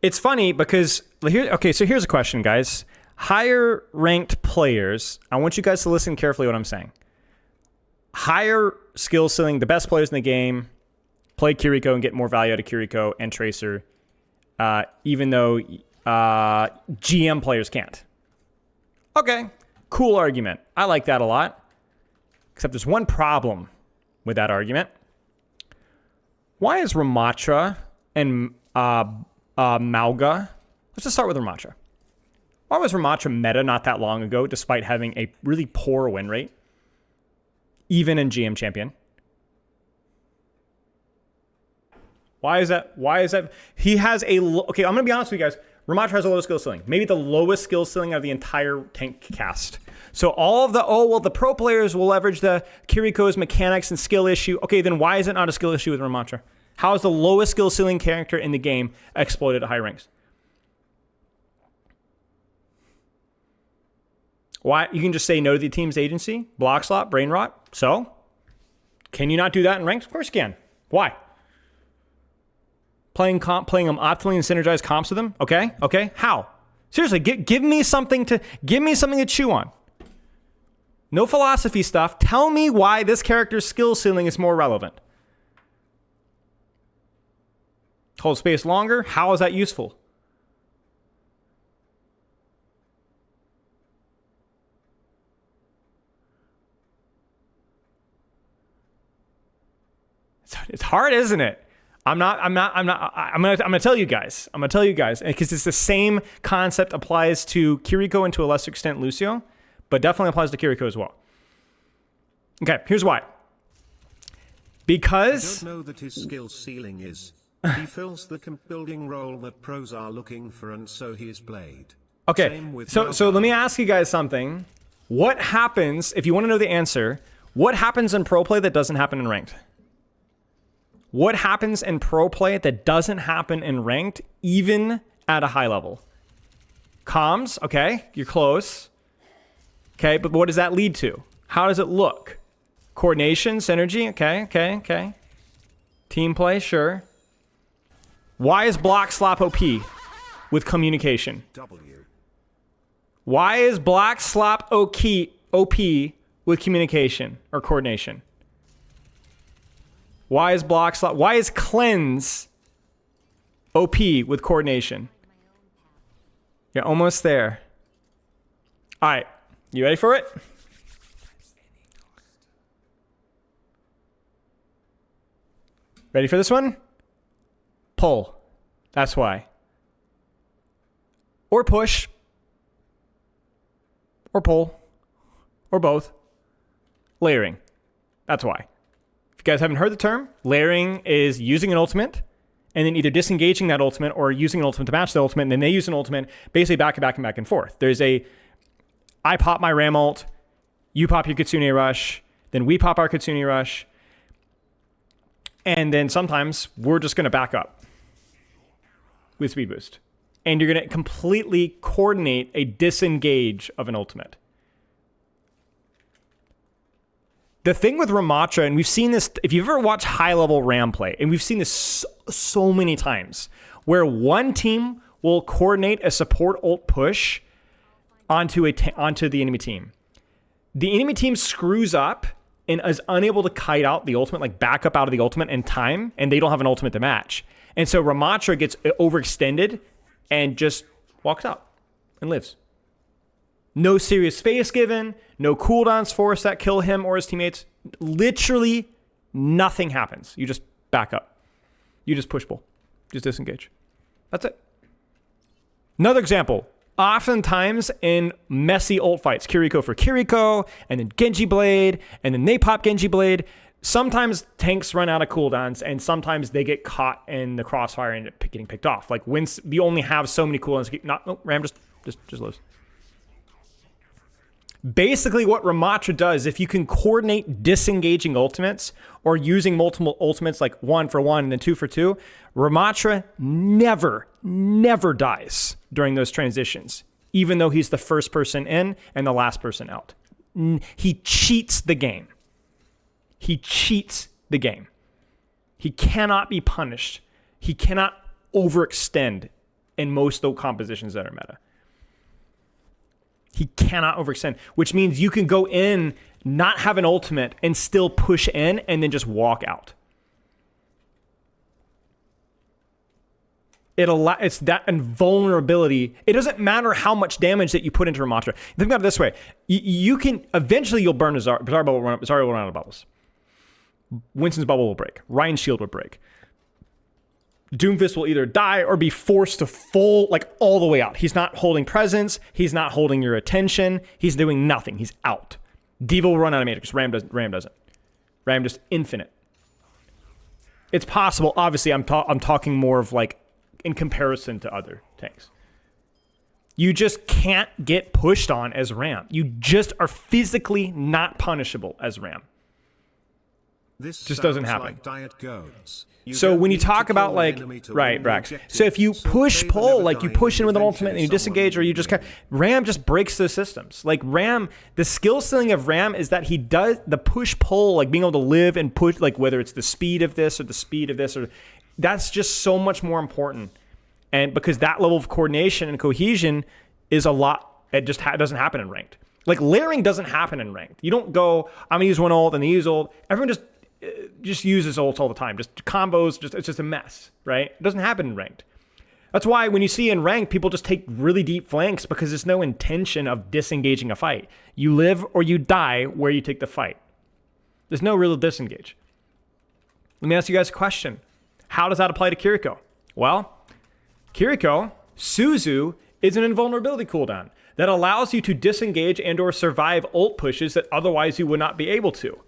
It's funny because so here's a question, guys. Higher ranked players, I want you guys to listen carefully to what I'm saying. Higher skill ceiling, the best players in the game play Kiriko and get more value out of Kiriko and Tracer, even though GM players can't. Okay, cool argument. I like that a lot. Except there's one problem with that argument. Why is Ramattra and Mauga? Let's just start with Ramattra. Why was Ramattra meta not that long ago, despite having a really poor win rate, even in GM Champion? Why is that? He has okay, I'm going to be honest with you guys. Ramattra has a low skill ceiling. Maybe the lowest skill ceiling of the entire tank cast. So all of the pro players will leverage the Kiriko's mechanics and skill issue. Okay, then why is it not a skill issue with Ramattra? How is the lowest skill ceiling character in the game exploited at high ranks? Why? You can just say no to the team's agency, Blockslop, brain rot. So, can you not do that in ranks? Of course you can. Why? Playing them optimally and synergize comps with them? Okay. How? Seriously, give me something to chew on. No philosophy stuff. Tell me why this character's skill ceiling is more relevant. Hold space longer. How is that useful? It's hard, isn't it? I'm gonna tell you guys because it's the same concept applies to Kiriko and to a lesser extent Lucio, but definitely applies to Kiriko as well. Okay, here's why. Because I don't know that his skill ceiling is. He fills the camp building role that pros are looking for, and so he is played. Okay, so let me ask you guys something. What happens, if you want to know the answer, what happens in pro play that doesn't happen in ranked? What happens in pro play that doesn't happen in ranked, even at a high level? Comms, okay, you're close. Okay, but what does that lead to? How does it look? Coordination, synergy, okay. Team play, sure. Why is Blockslop OP with communication? Why is Blockslop OP with communication or coordination? Why is Cleanse OP with coordination? You're almost there. All right, you ready for it? Ready for this one? Pull. That's why. Or push. Or pull. Or both. Layering. That's why. If you guys haven't heard the term, layering is using an ultimate and then either disengaging that ultimate or using an ultimate to match the ultimate, and then they use an ultimate basically back and forth. There's I pop my Ram ult, you pop your Kitsune Rush, then we pop our Kitsune Rush, and then sometimes we're just going to back up with Speed Boost. And you're going to completely coordinate a disengage of an ultimate. The thing with Ramattra, and we've seen this, if you've ever watched high-level Ram play, and we've seen this so many times, where one team will coordinate a support ult push onto the enemy team. The enemy team screws up and is unable to kite out the ultimate, like back up out of the ultimate in time, and they don't have an ultimate to match. And so Ramattra gets overextended and just walks out and lives. No serious space given, no cooldowns forced that kill him or his teammates. Literally nothing happens. You just back up. You just push pull. Just disengage. That's it. Another example. Oftentimes in messy ult fights, Kiriko for Kiriko, and then Genji Blade, and then they pop Genji Blade. Sometimes tanks run out of cooldowns, and sometimes they get caught in the crossfire and getting picked off. Like when we only have so many cooldowns. Ram just lives. Basically, what Ramattra does, if you can coordinate disengaging ultimates or using multiple ultimates, like 1 for 1 and then 2 for 2, Ramattra never dies during those transitions, even though he's the first person in and the last person out. He cheats the game. He cannot be punished. He cannot overextend in most of the compositions that are meta. He cannot overextend, which means you can go in, not have an ultimate, and still push in and then just walk out. It's that invulnerability. It doesn't matter how much damage that you put into Ramattra. Think about it this way. You can, eventually you'll burn Zarya bubble will run out of bubbles. Winston's bubble will break. Ryan's shield will break. Doomfist will either die or be forced to full, like all the way out. He's not holding presence. He's not holding your attention. He's doing nothing. He's out. Diva will run out of Matrix. Ram doesn't. Ram just infinite. It's possible. Obviously, I'm talking more of like in comparison to other tanks. You just can't get pushed on as Ram. You just are physically not punishable as Ram. This just doesn't happen. Like diet goats. So when you talk about like, right, Brax. So if you push pull, like you push in with an ultimate and you disengage, or you just Ram just breaks those systems. Like Ram, the skill ceiling of Ram is that he does the push pull, like being able to live and push, like whether it's the speed of this or the speed of this, or that's just so much more important. And because that level of coordination and cohesion is a lot, it just doesn't happen in ranked. Like layering doesn't happen in ranked. You don't go, I'm gonna use one ult and then use ult. Everyone just uses ults all the time. Just combos, it's just a mess, right? It doesn't happen in ranked. That's why when you see in ranked, people just take really deep flanks because there's no intention of disengaging a fight. You live or you die where you take the fight. There's no real disengage. Let me ask you guys a question. How does that apply to Kiriko? Well, Kiriko, Suzu, is an invulnerability cooldown that allows you to disengage and or survive ult pushes that otherwise you would not be able to.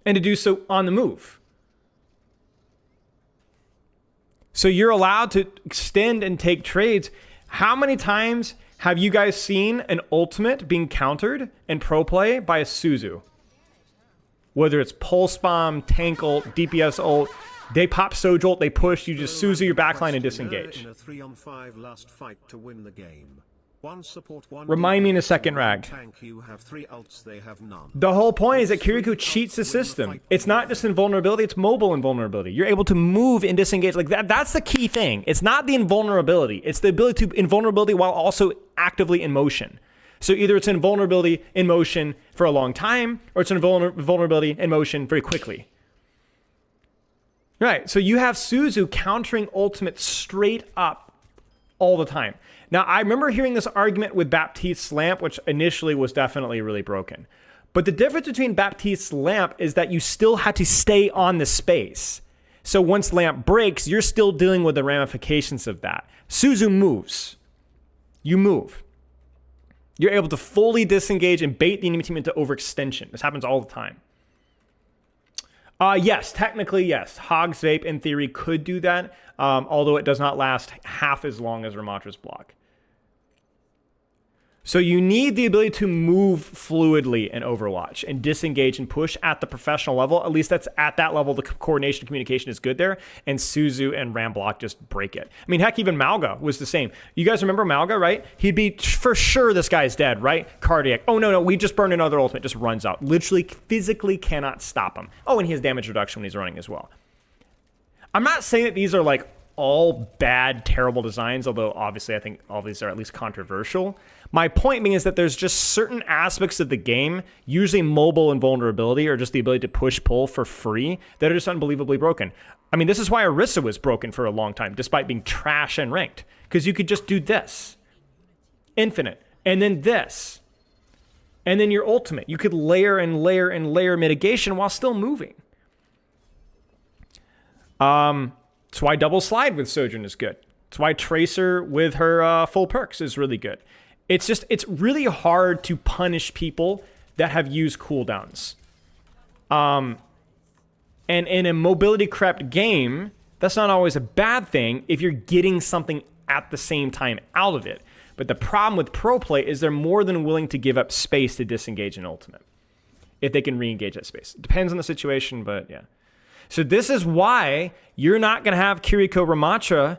And to do so on the move. So you're allowed to extend and take trades. How many times have you guys seen an ultimate being countered in pro play by a Suzu? Whether it's pulse bomb, tank ult, DPS ult, they pop Soj ult, they push, you just Suzu your backline and disengage. In a 3-on-5 last fight to win the game. One support, one Remind me in a second, Rag. Tank, you have 3 ults, they have none. The whole point is that Kiriko cheats the system. It's not just invulnerability, it's mobile invulnerability. You're able to move and disengage. Like that's the key thing. It's not the invulnerability. It's the ability to invulnerability while also actively in motion. So either it's invulnerability in motion for a long time, or it's invulnerability in motion very quickly. Right, so you have Suzu countering ultimate straight up all the time. Now, I remember hearing this argument with Baptiste's Lamp, which initially was definitely really broken. But the difference between Baptiste's Lamp is that you still had to stay on the space. So once Lamp breaks, you're still dealing with the ramifications of that. Suzu moves. You move. You're able to fully disengage and bait the enemy team into overextension. This happens all the time. Yes, technically, yes. Hog's Vape, in theory, could do that, although it does not last half as long as Ramattra's block. So you need the ability to move fluidly in Overwatch and disengage and push at the professional level. At least that's at that level, the coordination communication is good there, and Suzu and Ramblock just break it. I mean, heck, even Malga was the same. You guys remember Malga, right? He'd be, for sure, this guy's dead, right? Cardiac. Oh, no, we just burned another ultimate. Just runs out. Literally, physically cannot stop him. Oh, and he has damage reduction when he's running as well. I'm not saying that these are like all bad, terrible designs, although obviously I think all these are at least controversial. My point being is that there's just certain aspects of the game, usually mobile invulnerability or just the ability to push-pull for free, that are just unbelievably broken. I mean, this is why Orisa was broken for a long time, despite being trash and ranked. Because you could just do this. Infinite. And then this. And then your ultimate. You could layer and layer and layer mitigation while still moving. That's why double slide with Sojourn is good. That's why Tracer with her full perks is really good. It's really hard to punish people that have used cooldowns. And in a mobility crept game, that's not always a bad thing if you're getting something at the same time out of it. But the problem with pro play is they're more than willing to give up space to disengage an ultimate if they can re-engage that space. It depends on the situation, but yeah. So this is why you're not going to have Kiriko Ramattra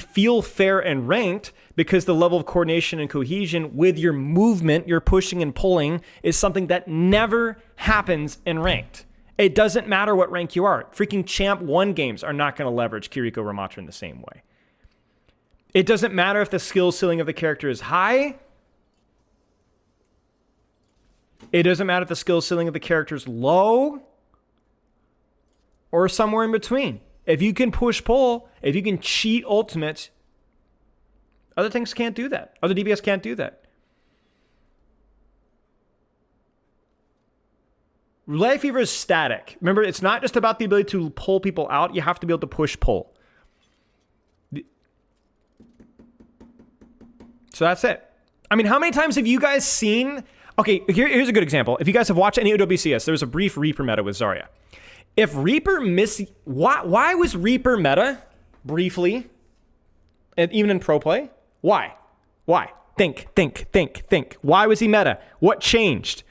feel fair and ranked, because the level of coordination and cohesion with your movement, your pushing and pulling, is something that never happens in ranked. It doesn't matter what rank you are. Freaking Champ 1 games are not going to leverage Kiriko Ramattra in the same way. It doesn't matter if the skill ceiling of the character is high. It doesn't matter if the skill ceiling of the character is low or somewhere in between. If you can push pull, if you can cheat ultimates, other things can't do that. Other DPS can't do that. Relay Fever is static. Remember, it's not just about the ability to pull people out. You have to be able to push pull. So that's it. I mean, how many times have you guys seen... Okay, here's a good example. If you guys have watched any OWCS, there was a brief Reaper meta with Zarya. If Reaper why was Reaper meta briefly, and even in pro play? Why? Think. Why was he meta? What changed?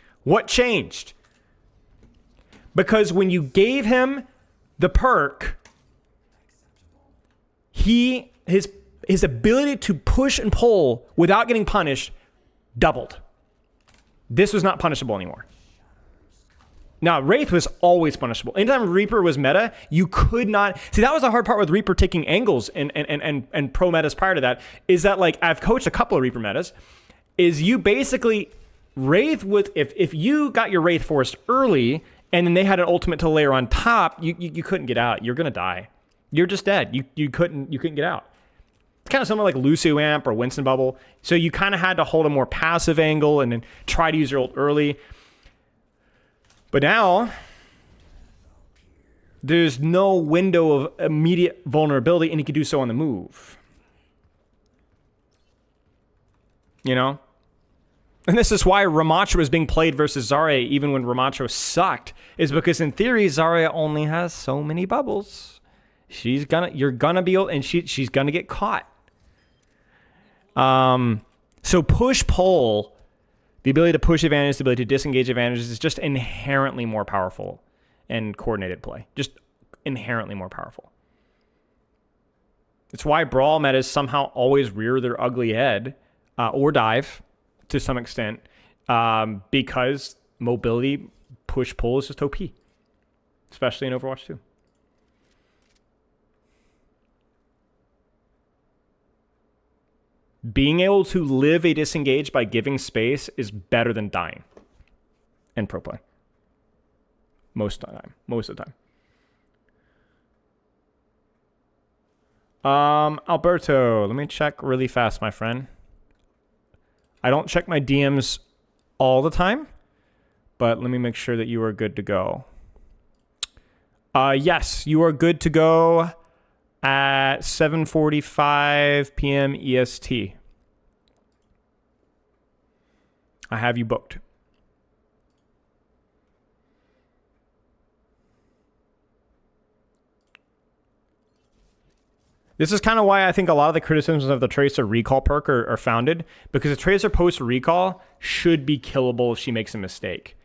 Because when you gave him the perk, his ability to push and pull without getting punished doubled. This was not punishable anymore. Now, Wraith was always punishable. Anytime Reaper was meta, you could not... See, that was the hard part with Reaper taking angles and pro metas prior to that, is that, like, I've coached a couple of Reaper metas, is you basically... Wraith with... If you got your Wraith forced early, and then they had an ultimate to layer on top, you couldn't get out. You're going to die. You're just dead. You couldn't get out. It's kind of similar like Lucio Amp or Winston Bubble. So you kind of had to hold a more passive angle and then try to use your ult early. But now, there's no window of immediate vulnerability, and you can do so on the move. You know? And this is why Ramattra was being played versus Zarya even when Ramattra sucked, is because in theory, Zarya only has so many bubbles. You're gonna be able, and she's gonna get caught. So push-pull, the ability to push advantage, the ability to disengage advantages is just inherently more powerful in coordinated play. Just inherently more powerful. It's why Brawl metas somehow always rear their ugly head, or dive to some extent, because mobility, push-pull is just OP. Especially in Overwatch 2. Being able to live a disengage by giving space is better than dying in pro play. Most of the time. Alberto, let me check really fast, my friend. I don't check my DMs all the time, but let me make sure that you are good to go. Yes, you are good to go at 7:45 p.m. EST. I have you booked. This is kind of why I think a lot of the criticisms of the Tracer recall perk are founded, because a Tracer post recall should be killable if she makes a mistake.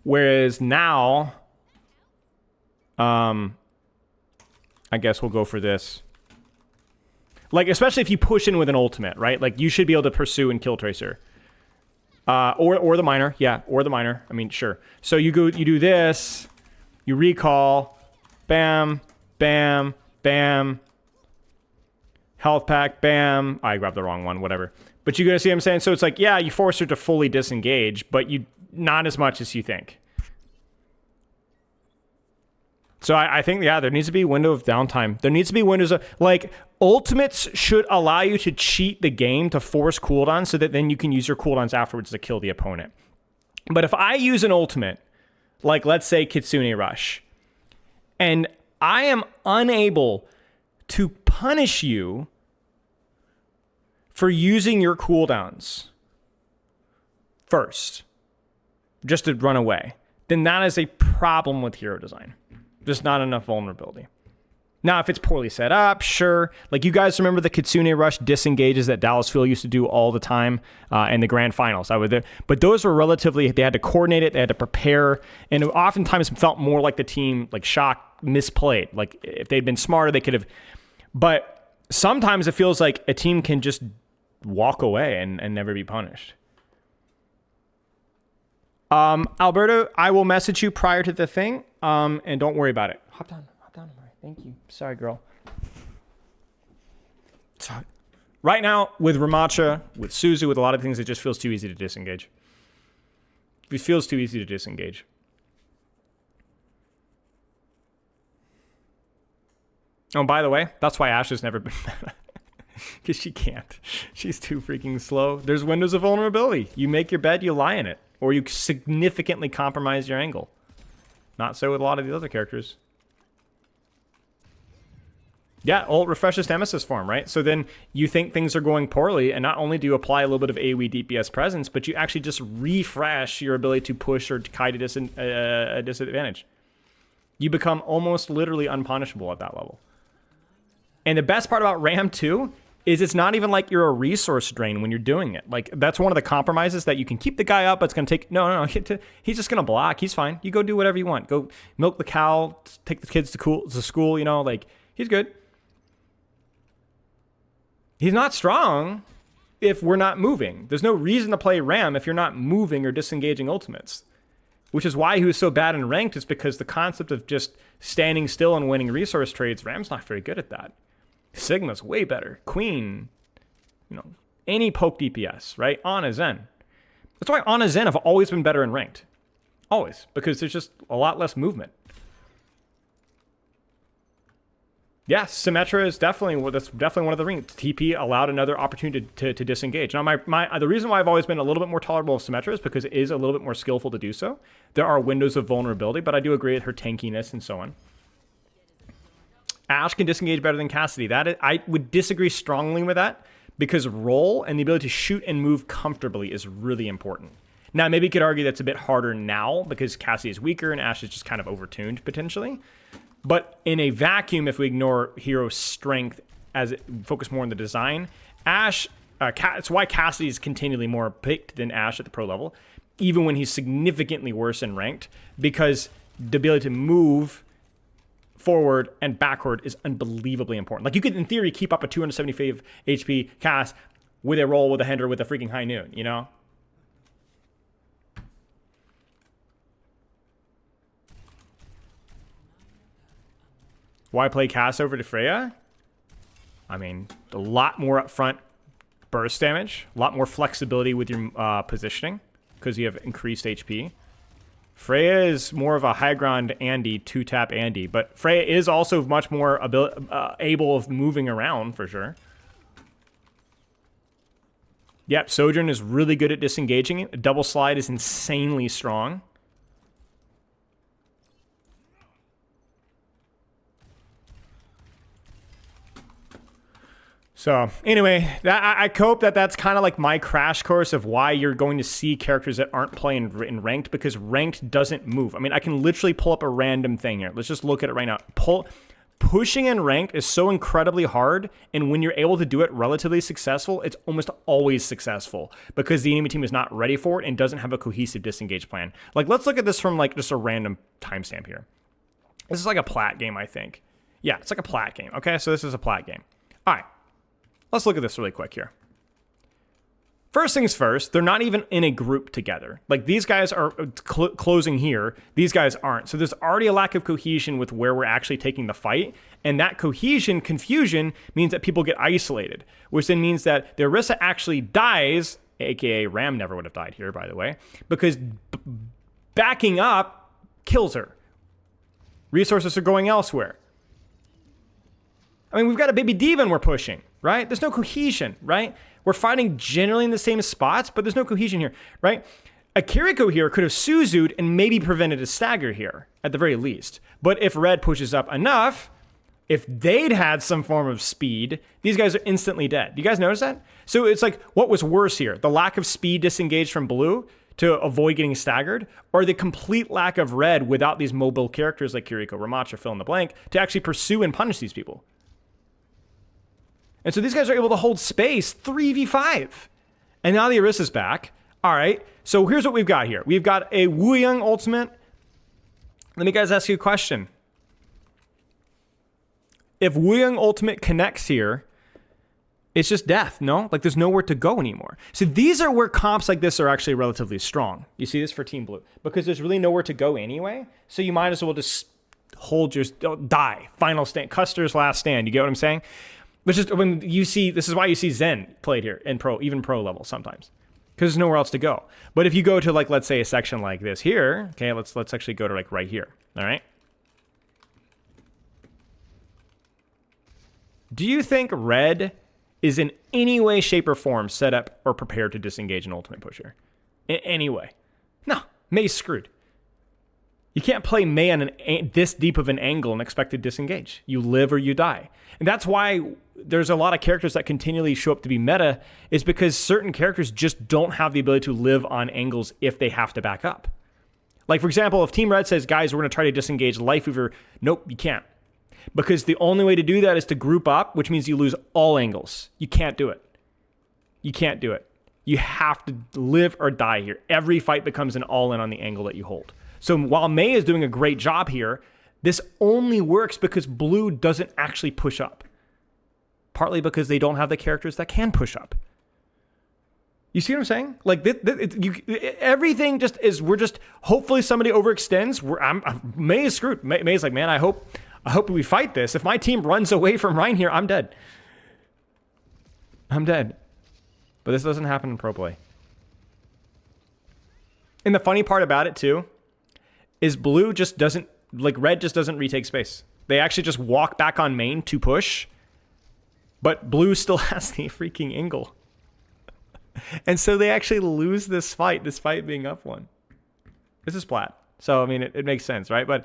Whereas now, I guess we'll go for this. Like, especially if you push in with an ultimate, right? Like, you should be able to pursue and kill Tracer. Or the miner. Yeah, or the miner. I mean, sure. So you do this, you recall, bam, bam, bam, health pack, bam. I grabbed the wrong one, whatever. But you gonna see what I'm saying? So it's like, yeah, you force her to fully disengage, but you not as much as you think. So I think, yeah, there needs to be a window of downtime. There needs to be windows of, like, ultimates should allow you to cheat the game to force cooldowns so that then you can use your cooldowns afterwards to kill the opponent. But if I use an ultimate, like, let's say Kitsune Rush, and I am unable to punish you for using your cooldowns first, just to run away, then that is a problem with hero design. Just not enough vulnerability. Now, if it's poorly set up, sure. Like, you guys remember the Kitsune Rush disengages that Dallas Fuel used to do all the time in the grand finals. But those were relatively, they had to coordinate it, they had to prepare, and it oftentimes felt more like the team, like, Shock misplayed. Like, if they'd been smarter, they could have. But sometimes it feels like a team can just walk away and never be punished. Alberto, I will message you prior to the thing, and don't worry about it. Hop down, Amari. Thank you. Sorry, girl. Right now, with Ramattra, with Suzu, with a lot of things, it just feels too easy to disengage. It feels too easy to disengage. Oh, and by the way, that's why Ashe has never been meta. Because she can't. She's too freaking slow. There's windows of vulnerability. You make your bed, you lie in it. Or you significantly compromise your angle. Not so with a lot of the other characters. Yeah, ult refreshes Nemesis form, right? So then you think things are going poorly, and not only do you apply a little bit of AoE DPS presence, but you actually just refresh your ability to push or to kite a disadvantage. You become almost literally unpunishable at that level. And the best part about Ram 2 is it's not even like you're a resource drain when you're doing it. Like, that's one of the compromises that you can keep the guy up, but it's going to take... No. He's just going to block. He's fine. You go do whatever you want. Go milk the cow, take the kids to school, you know, like, he's good. He's not strong if we're not moving. There's no reason to play Ram if you're not moving or disengaging ultimates. Which is why he was so bad in ranked, is because the concept of just standing still and winning resource trades, Ram's not very good at that. Sigma's way better. Queen, you know, any poke DPS, right? Ana, Zen. That's why Ana, Zen have always been better in ranked. Always. Because there's just a lot less movement. Yeah, Symmetra is that's definitely one of the rings. TP allowed another opportunity to disengage. Now, the reason why I've always been a little bit more tolerable of Symmetra is because it is a little bit more skillful to do so. There are windows of vulnerability, but I do agree with her tankiness and so on. Ashe can disengage better than Cassidy. I would disagree strongly with that, because roll and the ability to shoot and move comfortably is really important. Now, maybe you could argue that's a bit harder now because Cassidy is weaker and Ashe is just kind of overtuned potentially. But in a vacuum, if we ignore hero strength as it focus more on the design, Ashe, it's why Cassidy is continually more picked than Ashe at the pro level, even when he's significantly worse in ranked, because the ability to move forward and backward is unbelievably important. Like, you could, in theory, keep up a 275 HP cast with a roll, with a Hinder, with a freaking high noon, you know? Why play Cass over to Freya? I mean, a lot more upfront burst damage, a lot more flexibility with your positioning because you have increased HP. Freya is more of a high ground Andy, 2-tap Andy, but Freya is also much more able of moving around for sure. Yep, Sojourn is really good at disengaging it. A double slide is insanely strong. So anyway, I hope that's kind of like my crash course of why you're going to see characters that aren't playing in ranked, because ranked doesn't move. I mean, I can literally pull up a random thing here. Let's just look at it right now. Pushing in ranked is so incredibly hard, and when you're able to do it relatively successful, it's almost always successful because the enemy team is not ready for it and doesn't have a cohesive disengage plan. Like, let's look at this from like just a random timestamp here. This is like a plat game, I think. Yeah, it's like a plat game. Okay, so this is a plat game. All right. Let's look at this really quick here. First things first, they're not even in a group together. Like, these guys are closing here. These guys aren't. So there's already a lack of cohesion with where we're actually taking the fight. And that confusion means that people get isolated, which then means that the Orisa actually dies, aka Ram never would have died here, by the way, because backing up kills her. Resources are going elsewhere. I mean, we've got a baby diva and we're pushing, right? There's no cohesion, right? We're fighting generally in the same spots, but there's no cohesion here, right? A Kiriko here could have Suzu'd and maybe prevented a stagger here, at the very least. But if red pushes up enough, if they'd had some form of speed, these guys are instantly dead. Do you guys notice that? So it's like, what was worse here? The lack of speed disengaged from blue to avoid getting staggered, or the complete lack of red without these mobile characters like Kiriko, Ramattra, fill in the blank, to actually pursue and punish these people? And so these guys are able to hold space 3v5. And now the Orisa's back. All right, so here's what we've got here. We've got a Wu Young ultimate. Let me guys ask you a question. If Wu Young ultimate connects here, it's just death, no? Like, there's nowhere to go anymore. So these are where comps like this are actually relatively strong. You see this for Team Blue. Because there's really nowhere to go anyway. So you might as well just hold your... die. Final stand. Custer's last stand. You get what I'm saying? Which is when you see, this is why you see Zen played here in pro, even pro level sometimes, because there's nowhere else to go. But if you go to like, let's say a section like this here, okay, let's actually go to like right here. All right. Do you think red is in any way, shape, or form set up or prepared to disengage an ultimate pusher? In any way? No, May's screwed. You can't play Mei on this deep of an angle and expect to disengage. You live or you die. And that's why there's a lot of characters that continually show up to be meta, is because certain characters just don't have the ability to live on angles if they have to back up. Like, for example, if Team Red says, guys, we're going to try to disengage Life Weaver, nope, you can't. Because the only way to do that is to group up, which means you lose all angles. You can't do it. You can't do it. You have to live or die here. Every fight becomes an all-in on the angle that you hold. So while Mei is doing a great job here, this only works because blue doesn't actually push up. Partly because they don't have the characters that can push up. You see what I'm saying? Like, everything just is, we're just, hopefully somebody overextends. Mei is screwed. Mei is like, man, I hope we fight this. If my team runs away from Rhine here, I'm dead. I'm dead. But this doesn't happen in pro play. And the funny part about it, too, is blue just doesn't, like red just doesn't retake space. They actually just walk back on main to push, but blue still has the freaking angle. And so they actually lose this fight being up one. This is plat. So, I mean, it makes sense, right? But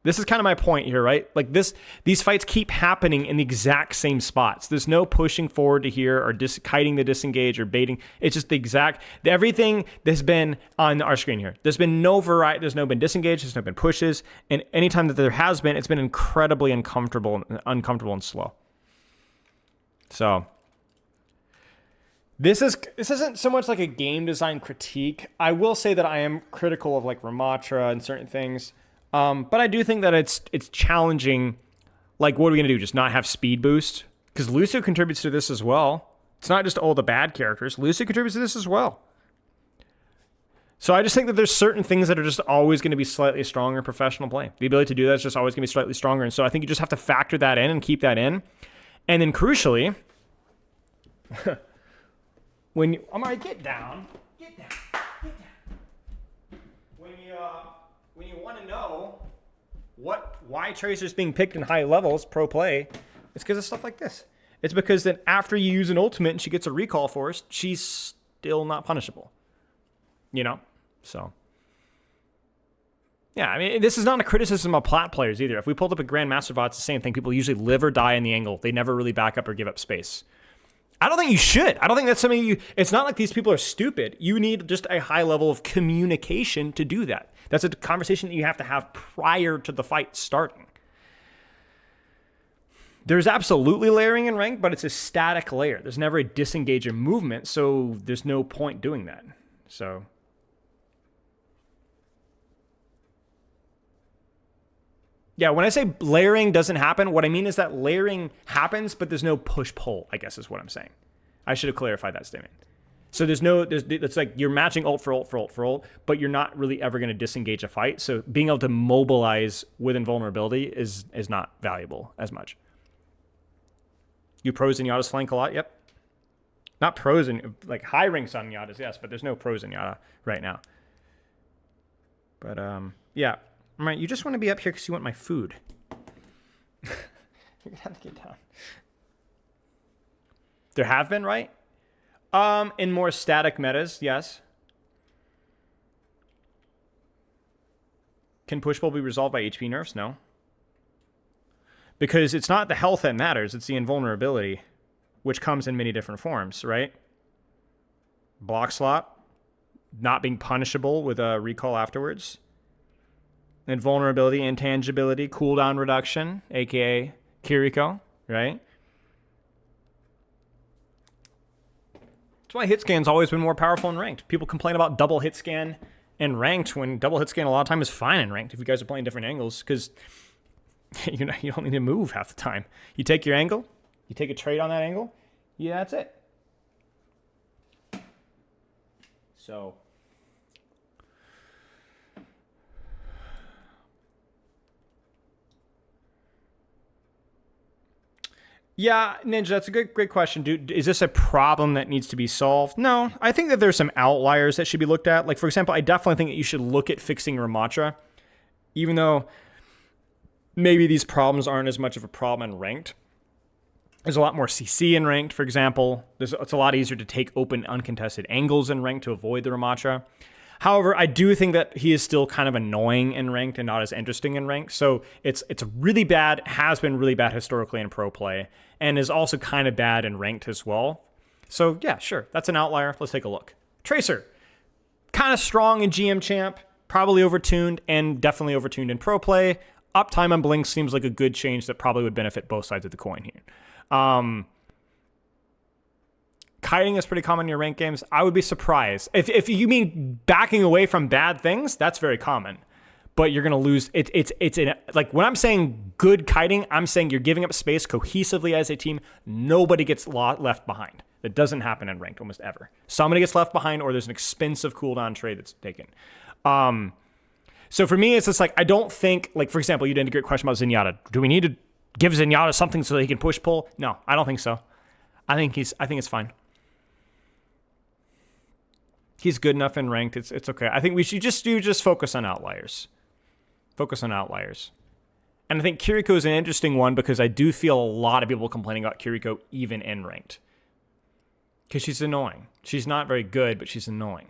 this is kind of my point here, right? Like these fights keep happening in the exact same spots. There's no pushing forward to here or kiting the disengage or baiting. It's just the exact, everything that's been on our screen here. There's been no variety. There's no been disengage. There's no been pushes. And anytime that there has been, it's been incredibly uncomfortable and slow. So this isn't so much like a game design critique. I will say that I am critical of like Ramattra and certain things. But I do think that it's challenging. Like, what are we going to do? Just not have speed boost? Because Lucio contributes to this as well. It's not just all the bad characters. Lucio contributes to this as well. So I just think that there's certain things that are just always going to be slightly stronger in professional play. The ability to do that is just always going to be slightly stronger. And so I think you just have to factor that in and keep that in. And then crucially, when you... I'm all right, get down. Get down. Get down. When you want to know why Tracer's being picked in high levels, pro play, it's because of stuff like this. It's because then after you use an ultimate and she gets a recall force, she's still not punishable. You know? So. Yeah, I mean, this is not a criticism of plat players either. If we pulled up a Grandmaster VOD, it's the same thing. People usually live or die in the angle. They never really back up or give up space. I don't think you should. I don't think that's something it's not like these people are stupid. You need just a high level of communication to do that. That's a conversation that you have to have prior to the fight starting. There's absolutely layering in rank, but it's a static layer. There's never a disengage or movement, so there's no point doing that. So. Yeah, when I say layering doesn't happen, what I mean is that layering happens, but there's no push-pull, I guess is what I'm saying. I should have clarified that statement. So it's like you're matching ult for ult for ult for ult, but you're not really ever going to disengage a fight. So being able to mobilize with invulnerability is not valuable as much. You pros in Yada's flank a lot? Yep. Not pros in, like high ranks on Yada's, yes, but there's no pros in Yada right now. But yeah. All right, you just want to be up here because you want my food. You're going to have to get down. There have been, right? In more static metas, yes. Can push-pull be resolved by HP nerfs? No. Because it's not the health that matters, it's the invulnerability, which comes in many different forms, right? Blockslop, not being punishable with a recall afterwards. Invulnerability, intangibility, cooldown reduction, aka Kiriko, right? That's why hit scan's always been more powerful in ranked. People complain about double hit scan in ranked when double hit scan a lot of time is fine in ranked if you guys are playing different angles, because you don't need to move half the time. You take your angle, you take a trade on that angle, yeah, that's it. So Yeah, Ninja, that's a great question. Is this a problem that needs to be solved? No, I think that there's some outliers that should be looked at. Like, for example, I definitely think that you should look at fixing Ramattra, even though maybe these problems aren't as much of a problem in ranked. There's a lot more CC in ranked, for example. It's a lot easier to take open, uncontested angles in ranked to avoid the Ramattra. However, I do think that he is still kind of annoying in ranked and not as interesting in ranked. So it's really bad, has been really bad historically in pro play, and is also kind of bad in ranked as well. So yeah, sure, that's an outlier. Let's take a look. Tracer, kind of strong in GM champ, probably overtuned, and definitely overtuned in pro play. Uptime on Blink seems like a good change that probably would benefit both sides of the coin here. Kiting is pretty common in your ranked games. I would be surprised. If you mean backing away from bad things, that's very common. But you're going to lose. Like when I'm saying good kiting, I'm saying you're giving up space cohesively as a team. Nobody gets left behind. That doesn't happen in ranked almost ever. Somebody gets left behind or there's an expensive cooldown trade that's taken. So for me, it's just like, I don't think, like, for example, you did a great question about Zenyatta. Do we need to give Zenyatta something so that he can push pull? No, I don't think so. I think it's fine. He's good enough in ranked. It's okay. I think we should just focus on outliers. Focus on outliers. And I think Kiriko is an interesting one because I do feel a lot of people complaining about Kiriko even in ranked. Because she's annoying. She's not very good, but she's annoying.